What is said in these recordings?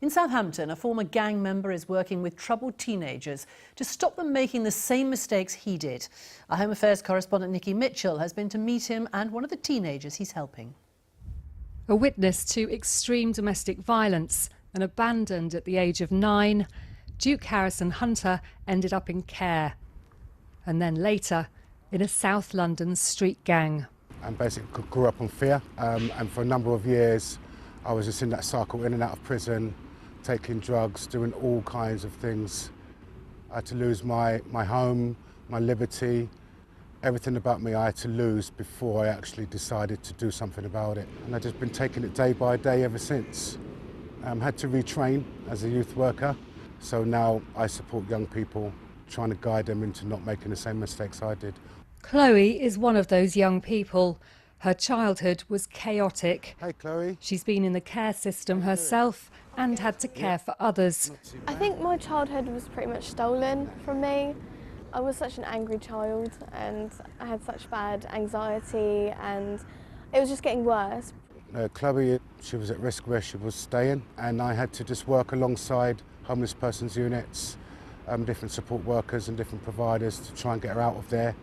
In Southampton, a former gang member is working with troubled teenagers to stop them making the same mistakes he did. Our Home Affairs correspondent Nikki Mitchell has been to meet him and one of the teenagers he's helping. A witness to extreme domestic violence and abandoned at the age of 9, Duke Harrison Hunter ended up in care. And then later, in a South London street gang. And basically grew up on fear, and for a number of years I was just in that cycle, in and out of prison, taking drugs, doing all kinds of things. I had to lose my home, my liberty, everything about me I had to lose before I actually decided to do something about it. And I've just been taking it day by day ever since. Had to retrain as a youth worker, so now I support young people, trying to guide them into not making the same mistakes I did. Chloe is one of those young people. Her childhood was chaotic. Hey Chloe. She's been in the care system herself and had to care for others. I think my childhood was pretty much stolen from me. I was such an angry child and I had such bad anxiety and it was just getting worse. Chloe, she was at risk where she was staying, and I had to just work alongside homeless persons units, different support workers and different providers to try and get her out of there.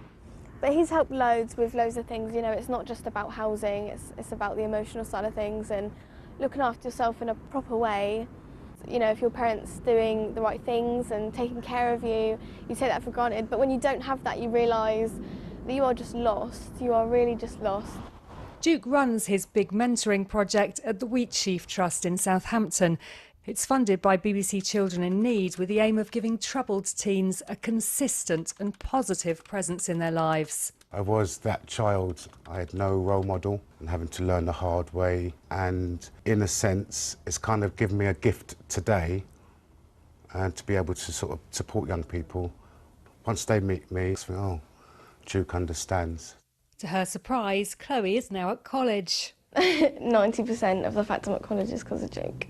But he's helped loads with loads of things, you know, it's not just about housing, it's about the emotional side of things and looking after yourself in a proper way. You know, if your parents doing the right things and taking care of you, you take that for granted, but when you don't have that, you realise that you are just lost, you are really just lost. Duke runs his big mentoring project at the Wheatsheaf Trust in Southampton. It's funded by BBC Children in Need with the aim of giving troubled teens a consistent and positive presence in their lives. I was that child. I had no role model and having to learn the hard way, and in a sense it's kind of given me a gift today and to be able to sort of support young people. Once they meet me, it's like, oh, Duke understands. To her surprise, Chloe is now at college. 90% of the fact I'm at college is because of Duke.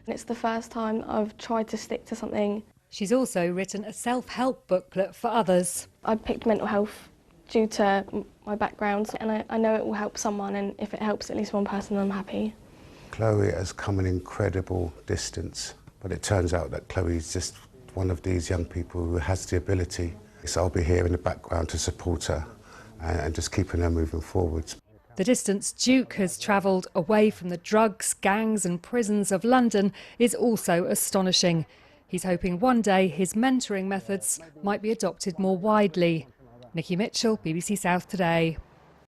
It's the first time I've tried to stick to something. She's also written a self-help booklet for others. I picked mental health due to my background, and I know it will help someone, and if it helps at least one person, I'm happy. Chloe has come an incredible distance, but it turns out that Chloe's just one of these young people who has the ability. So I'll be here in the background to support her and just keeping her moving forwards. The distance Duke has travelled away from the drugs, gangs and prisons of London is also astonishing. He's hoping one day his mentoring methods might be adopted more widely. Nikki Mitchell, BBC South Today.